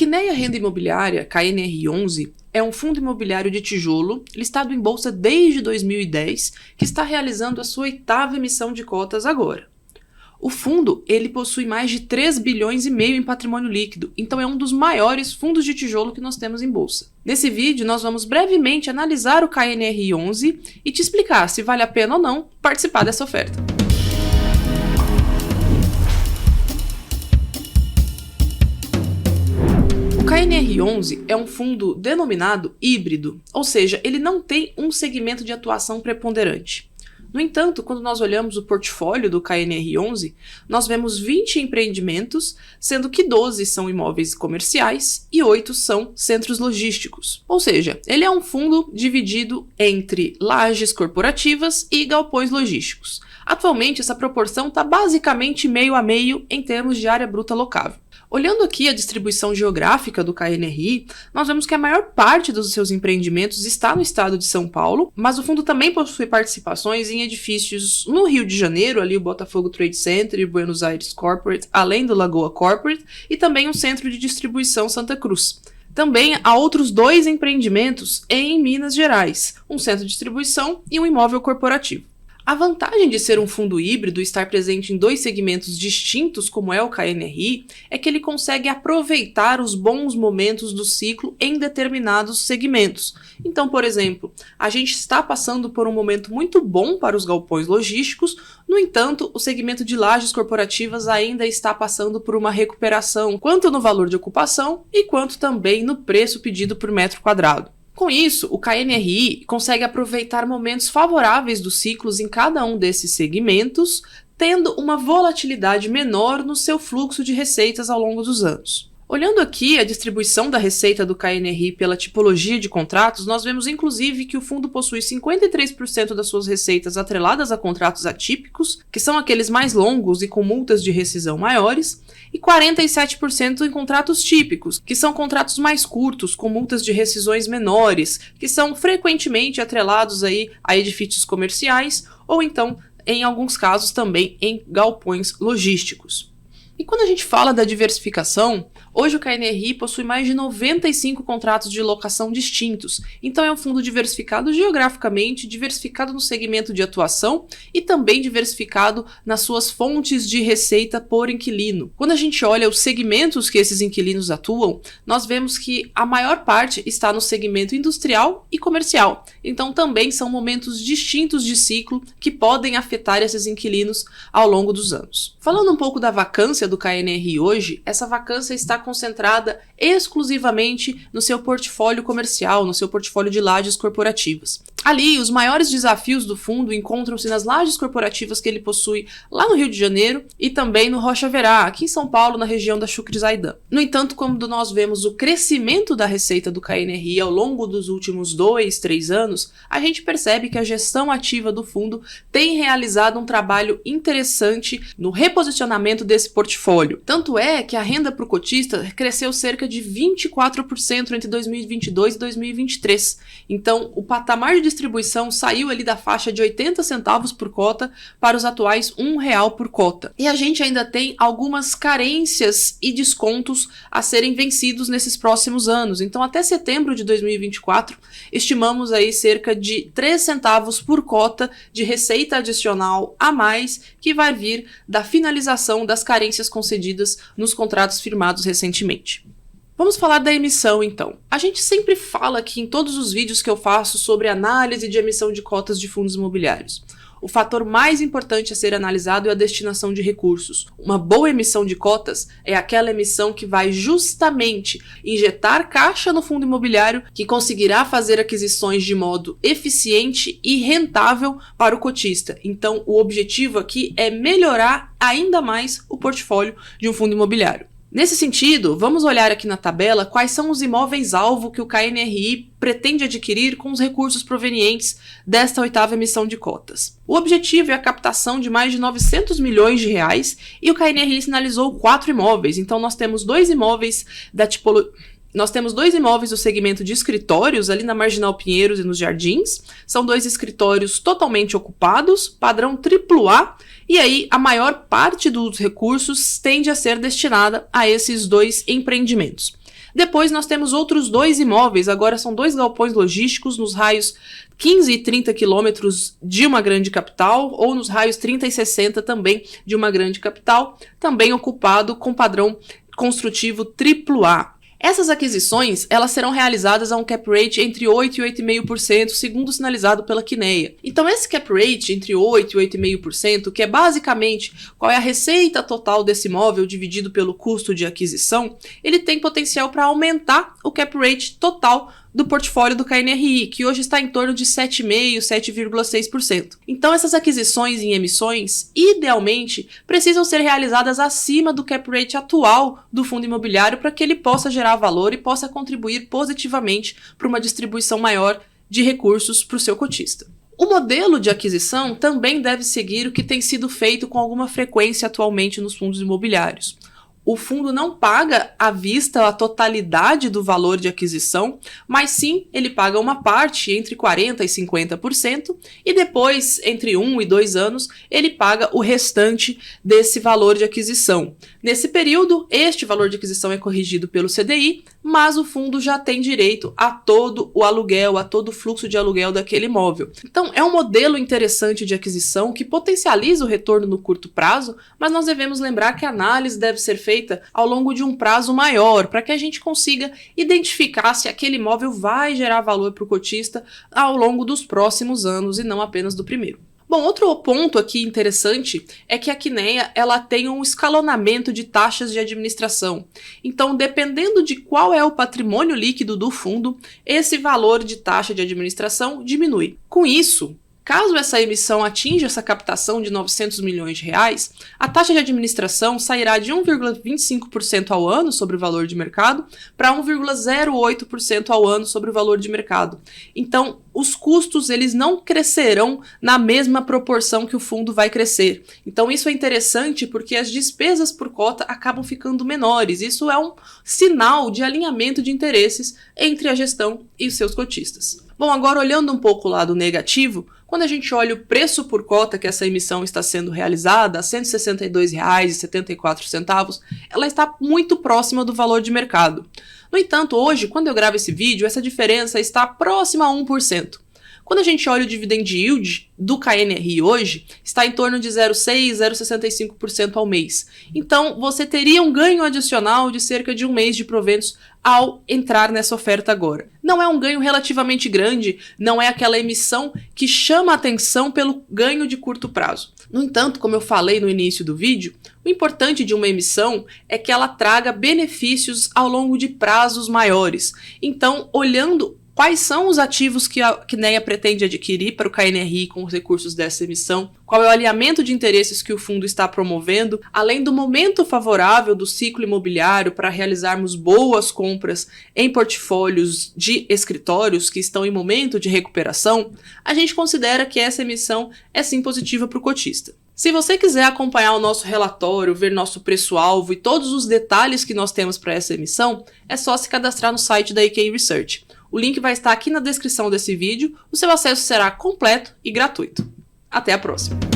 Quineia Renda Imobiliária, KNR11, é um fundo imobiliário de tijolo listado em bolsa desde 2010, que está realizando a sua 8ª emissão de cotas agora. O fundo ele possui mais de 3 bilhões e meio em patrimônio líquido, então é um dos maiores fundos de tijolo que nós temos em bolsa. Nesse vídeo nós vamos brevemente analisar o KNR11 e te explicar se vale a pena ou não participar dessa oferta. O KNR11 é um fundo denominado híbrido, ou seja, ele não tem um segmento de atuação preponderante. No entanto, quando nós olhamos o portfólio do KNR11, nós vemos 20 empreendimentos, sendo que 12 são imóveis comerciais e 8 são centros logísticos. Ou seja, ele é um fundo dividido entre lajes corporativas e galpões logísticos. Atualmente, essa proporção está basicamente meio a meio em termos de área bruta locável. Olhando aqui a distribuição geográfica do KNRI, nós vemos que a maior parte dos seus empreendimentos está no estado de São Paulo, mas o fundo também possui participações em edifícios no Rio de Janeiro, ali o Botafogo Trade Center e Buenos Aires Corporate, além do Lagoa Corporate, e também um centro de distribuição Santa Cruz. Também há outros 2 empreendimentos em Minas Gerais, um centro de distribuição e um imóvel corporativo. A vantagem de ser um fundo híbrido e estar presente em 2 segmentos distintos, como é o KNRI, é que ele consegue aproveitar os bons momentos do ciclo em determinados segmentos. Então, por exemplo, a gente está passando por um momento muito bom para os galpões logísticos, no entanto, o segmento de lajes corporativas ainda está passando por uma recuperação, quanto no valor de ocupação e quanto também no preço pedido por metro quadrado. Com isso, o KNRI consegue aproveitar momentos favoráveis dos ciclos em cada um desses segmentos, tendo uma volatilidade menor no seu fluxo de receitas ao longo dos anos. Olhando aqui a distribuição da receita do KNRI pela tipologia de contratos, nós vemos inclusive que o fundo possui 53% das suas receitas atreladas a contratos atípicos, que são aqueles mais longos e com multas de rescisão maiores, e 47% em contratos típicos, que são contratos mais curtos, com multas de rescisões menores, que são frequentemente atrelados aí a edifícios comerciais ou então, em alguns casos, também em galpões logísticos. E quando a gente fala da diversificação, hoje o KNRI possui mais de 95 contratos de locação distintos, então é um fundo diversificado geograficamente, diversificado no segmento de atuação e também diversificado nas suas fontes de receita por inquilino. Quando a gente olha os segmentos que esses inquilinos atuam, nós vemos que a maior parte está no segmento industrial e comercial, então também são momentos distintos de ciclo que podem afetar esses inquilinos ao longo dos anos. Falando um pouco da vacância do KNRI hoje, essa vacância está concentrada exclusivamente no seu portfólio comercial, no seu portfólio de lajes corporativas. Ali, os maiores desafios do fundo encontram-se nas lajes corporativas que ele possui lá no Rio de Janeiro e também no Rocha Verá, aqui em São Paulo, na região da Chucrizaidan. No entanto, quando nós vemos o crescimento da receita do KNRI ao longo dos últimos 2, 3 anos, a gente percebe que a gestão ativa do fundo tem realizado um trabalho interessante no reposicionamento desse portfólio. Tanto é que a renda para o cotista cresceu cerca de 24% entre 2022 e 2023. Então, o patamar de distribuição saiu ali da faixa de 80 centavos por cota para os atuais R$1 por cota. E a gente ainda tem algumas carências e descontos a serem vencidos nesses próximos anos. Então, até setembro de 2024, estimamos aí cerca de 3 centavos por cota de receita adicional a mais que vai vir da finalização das carências concedidas nos contratos firmados recentemente. Vamos falar da emissão, então. A gente sempre fala aqui em todos os vídeos que eu faço sobre análise de emissão de cotas de fundos imobiliários. O fator mais importante a ser analisado é a destinação de recursos. Uma boa emissão de cotas é aquela emissão que vai justamente injetar caixa no fundo imobiliário, que conseguirá fazer aquisições de modo eficiente e rentável para o cotista. Então, o objetivo aqui é melhorar ainda mais o portfólio de um fundo imobiliário. Nesse sentido, vamos olhar aqui na tabela quais são os imóveis-alvo que o KNRI pretende adquirir com os recursos provenientes desta 8ª emissão de cotas. O objetivo é a captação de mais de 900 milhões de reais e o KNRI sinalizou 4 imóveis. Então nós temos 2 imóveis da tipologia... Nós temos 2 imóveis do segmento de escritórios ali na Marginal Pinheiros e nos Jardins. São 2 escritórios totalmente ocupados, padrão AAA, e aí a maior parte dos recursos tende a ser destinada a esses 2 empreendimentos. Depois nós temos outros 2 imóveis, agora são 2 galpões logísticos nos raios 15 e 30 quilômetros de uma grande capital, ou nos raios 30 e 60 também de uma grande capital, também ocupado com padrão construtivo AAA. Essas aquisições, elas serão realizadas a um cap rate entre 8% e 8,5%, segundo sinalizado pela Kinea. Então esse cap rate entre 8% e 8,5%, que é basicamente qual é a receita total desse imóvel dividido pelo custo de aquisição, ele tem potencial para aumentar o cap rate total do portfólio do KNRI, que hoje está em torno de 7,5%, 7,6%. Então essas aquisições em emissões, idealmente, precisam ser realizadas acima do cap rate atual do fundo imobiliário para que ele possa gerar valor e possa contribuir positivamente para uma distribuição maior de recursos para o seu cotista. O modelo de aquisição também deve seguir o que tem sido feito com alguma frequência atualmente nos fundos imobiliários. O fundo não paga à vista a totalidade do valor de aquisição, mas sim ele paga uma parte entre 40% e 50% e depois, entre 1 e 2 anos, ele paga o restante desse valor de aquisição. Nesse período, este valor de aquisição é corrigido pelo CDI, mas o fundo já tem direito a todo o aluguel, a todo o fluxo de aluguel daquele imóvel. Então, é um modelo interessante de aquisição que potencializa o retorno no curto prazo, mas nós devemos lembrar que a análise deve ser feita ao longo de um prazo maior, para que a gente consiga identificar se aquele imóvel vai gerar valor para o cotista ao longo dos próximos anos e não apenas do primeiro. Bom, outro ponto aqui interessante é que a Kinea ela tem um escalonamento de taxas de administração. Então, dependendo de qual é o patrimônio líquido do fundo, esse valor de taxa de administração diminui. Com isso, caso essa emissão atinja essa captação de R$900 milhões, a taxa de administração sairá de 1,25% ao ano sobre o valor de mercado para 1,08% ao ano sobre o valor de mercado. Então, os custos eles não crescerão na mesma proporção que o fundo vai crescer. Então, isso é interessante porque as despesas por cota acabam ficando menores. Isso é um sinal de alinhamento de interesses entre a gestão e os seus cotistas. Bom, agora olhando um pouco o lado negativo, quando a gente olha o preço por cota que essa emissão está sendo realizada, a R$ 162,74, ela está muito próxima do valor de mercado. No entanto, hoje, quando eu gravo esse vídeo, essa diferença está próxima a 1%. Quando a gente olha o dividend yield do KNRI hoje, está em torno de 0,6%, 0,65% ao mês. Então, você teria um ganho adicional de cerca de um mês de proventos ao entrar nessa oferta agora. Não é um ganho relativamente grande, não é aquela emissão que chama a atenção pelo ganho de curto prazo. No entanto, como eu falei no início do vídeo, o importante de uma emissão é que ela traga benefícios ao longo de prazos maiores. Então, olhando quais são os ativos que a Kinea pretende adquirir para o KNRI com os recursos dessa emissão, qual é o alinhamento de interesses que o fundo está promovendo, além do momento favorável do ciclo imobiliário para realizarmos boas compras em portfólios de escritórios que estão em momento de recuperação, a gente considera que essa emissão é sim positiva para o cotista. Se você quiser acompanhar o nosso relatório, ver nosso preço-alvo e todos os detalhes que nós temos para essa emissão, é só se cadastrar no site da EK Research. O link vai estar aqui na descrição desse vídeo, o seu acesso será completo e gratuito. Até a próxima!